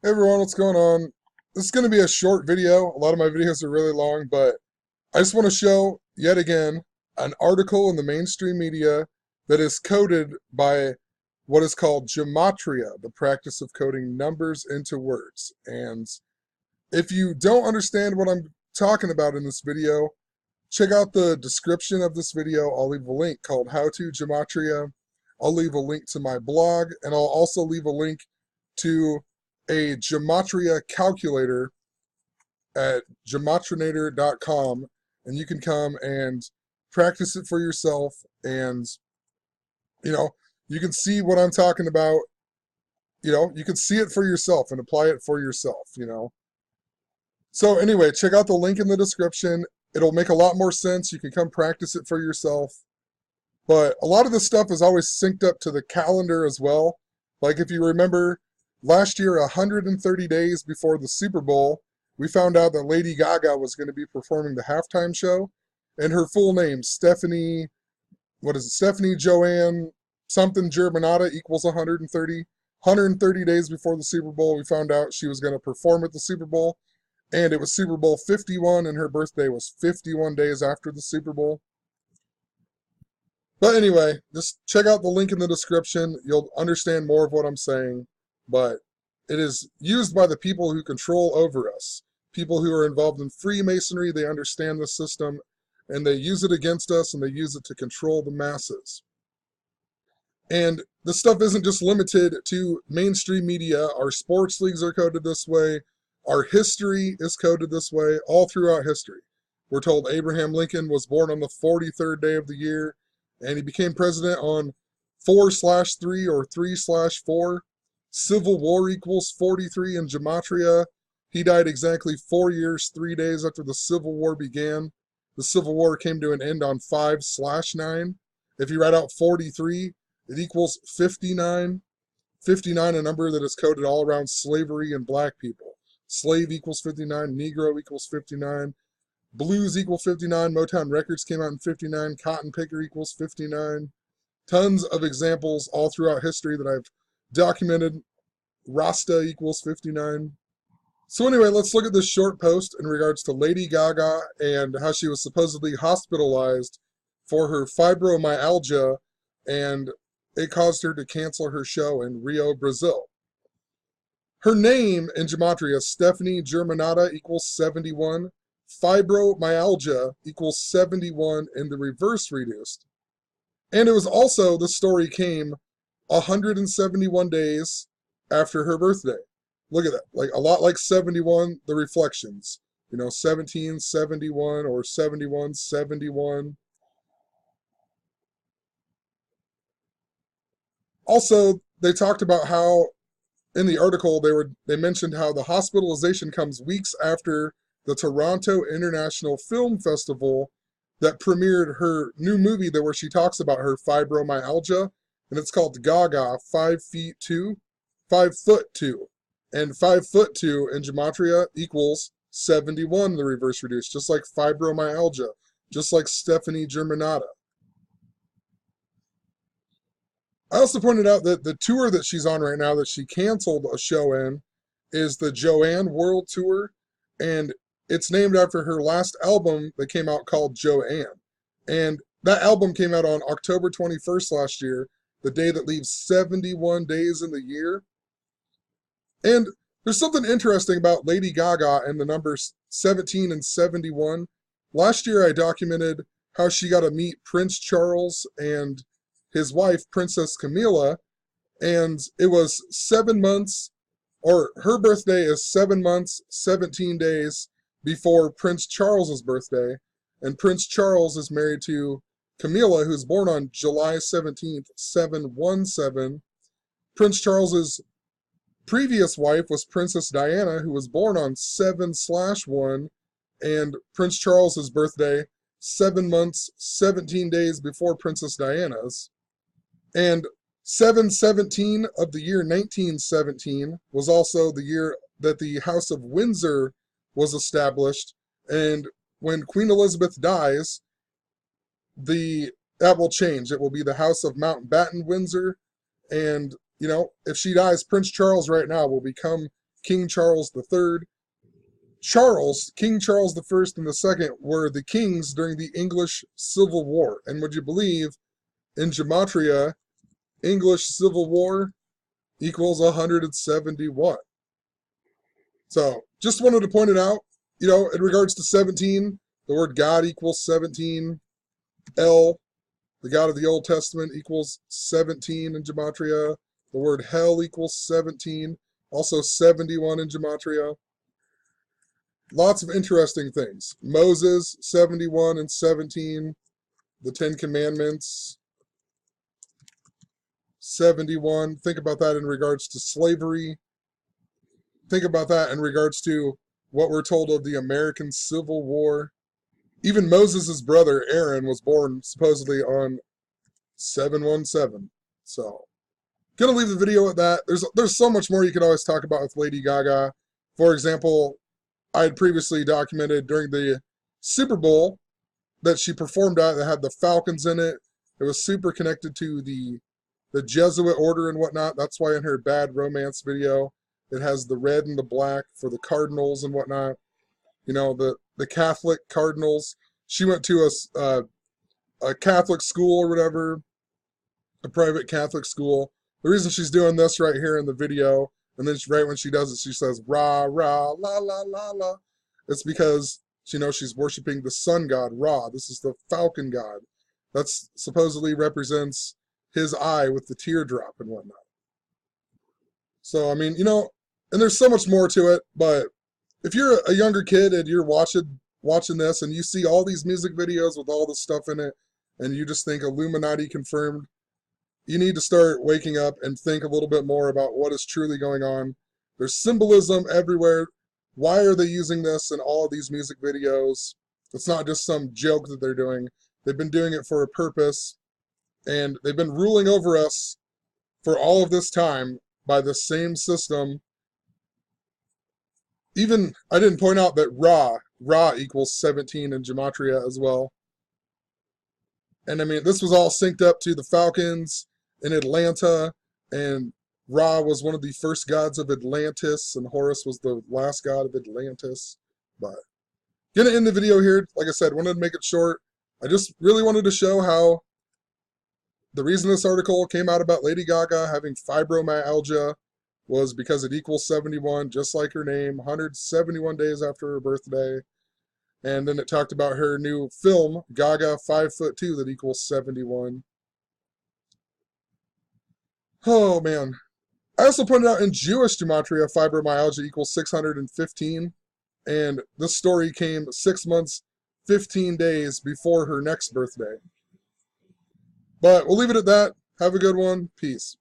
Hey everyone, what's going on? This is going to be a short video. A lot of my videos are really long, but I just want to show, yet again, an article in the mainstream media that is coded by what is called gematria, the practice of coding numbers into words. And if you don't understand what I'm talking about in this video, check out the description of this video. I'll leave a link called How to Gematria. I'll leave a link to my blog, and I'll also leave a link to a gematria calculator at gematrinator.com, and you can come and practice it for yourself, and you know you can see what I'm talking about. You can see it for yourself and apply it for yourself. So anyway, check out the link in the description. It'll make a lot more sense. You can come practice it for yourself. But a lot of this stuff is always synced up to the calendar as well. Like if you remember last year, 130 days before the Super Bowl, we found out that Lady Gaga was going to be performing the halftime show. And her full name, Stephanie, what is it? Stephanie Joanne something Germanata equals 130. 130 days before the Super Bowl, we found out she was going to perform at the Super Bowl. And it was Super Bowl 51, and her birthday was 51 days after the Super Bowl. But anyway, just check out the link in the description. You'll understand more of what I'm saying. But it is used by the people who control over us. People who are involved in Freemasonry, they understand the system, and they use it against us, and they use it to control the masses. And this stuff isn't just limited to mainstream media. Our sports leagues are coded this way. Our history is coded this way all throughout history. We're told Abraham Lincoln was born on the 43rd day of the year, and he became president on 4/3 or 3/4. Civil War equals 43 in gematria. He died exactly 4 years, 3 days after the Civil War began. The Civil War came to an end on 5/9. If you write out 43, it equals 59. 59, a number that is coded all around slavery and black people. Slave equals 59, Negro equals 59, Blues equal 59, Motown Records came out in 59, Cotton Picker equals 59. Tons of examples all throughout history that I've documented. Rasta equals 59. So anyway, let's look at this short post in regards to Lady Gaga and how she was supposedly hospitalized for her fibromyalgia, and it caused her to cancel her show in Rio, Brazil. Her name in gematria, Stephanie Germanata, equals 71. Fibromyalgia equals 71 in the reverse reduced. And it was also, the story came 171 days after her birthday. Look at that. Like a lot like 71, the reflections. 1771 or 7171. Also, they talked about how in the article they mentioned how the hospitalization comes weeks after the Toronto International Film Festival that premiered her new movie where she talks about her fibromyalgia, and it's called Gaga 5'2", 5'2", and 5'2" in gematria equals 71, the reverse reduced, just like fibromyalgia, just like Stephanie Germanata. I also pointed out that the tour that she's on right now, that she canceled a show in, is the Joanne World Tour, and it's named after her last album that came out called Joanne. And that album came out on October 21st last year, the day that leaves 71 days in the year. And there's something interesting about Lady Gaga and the numbers 17 and 71. Last year I documented how she got to meet Prince Charles and his wife, Princess Camilla, and it was 7 months, or her birthday is 7 months, 17 days before Prince Charles's birthday, and Prince Charles is married to Camilla, who's born on July 17th, 717. Prince Charles's previous wife was Princess Diana, who was born on 7/1, and Prince Charles's birthday 7 months, 17 days before Princess Diana's. And 7/17 of the year 1917 was also the year that the House of Windsor was established. And when Queen Elizabeth dies, that will change. It will be the House of Mountbatten Windsor. And, if she dies, Prince Charles right now will become King Charles III. King Charles the First and the Second were the kings during the English Civil War. And would you believe in gematria, English Civil War equals 171. So just wanted to point it out. You know, in regards to 17, the word God equals 17. El, the God of the Old Testament, equals 17 in gematria. The word hell equals 17. Also 71 in gematria. Lots of interesting things. Moses, 71 and 17. The Ten Commandments, 71. Think about that in regards to slavery. Think about that in regards to what we're told of the American Civil War. Even Moses' brother, Aaron, was born supposedly on 717. So, gonna leave the video at that. There's so much more you could always talk about with Lady Gaga. For example, I had previously documented during the Super Bowl that she performed at that had the Falcons in it. It was super connected to the Jesuit order and whatnot. That's why in her Bad Romance video, it has the red and the black for the Cardinals and whatnot. You know, the Catholic Cardinals. She went to a Catholic school or whatever, a private Catholic school. The reason she's doing this right here in the video, and then right when she does it, she says, Ra, Ra, la, la, la, la. It's because, you know, she's worshiping the sun god, Ra. This is the falcon god. That's supposedly represents his eye with the teardrop and whatnot. So, I mean, you know, and there's so much more to it, but if you're a younger kid and you're watching this and you see all these music videos with all this stuff in it, and you just think Illuminati confirmed, you need to start waking up and think a little bit more about what is truly going on. There's symbolism everywhere. Why are they using this in all of these music videos? It's not just some joke that they're doing. They've been doing it for a purpose, and they've been ruling over us for all of this time by the same system. Even, I didn't point out that Ra equals 17 in gematria as well. And I mean, this was all synced up to the Falcons in Atlanta, and Ra was one of the first gods of Atlantis, and Horus was the last god of Atlantis. But gonna end the video here. Like I said, wanted to make it short. I just really wanted to show how the reason this article came out about Lady Gaga having fibromyalgia was because it equals 71, just like her name, 171 days after her birthday. And then it talked about her new film, Gaga 5'2", that equals 71. Oh, man. I also pointed out in Jewish gematria, fibromyalgia equals 615. And this story came 6 months, 15 days before her next birthday. But we'll leave it at that. Have a good one. Peace.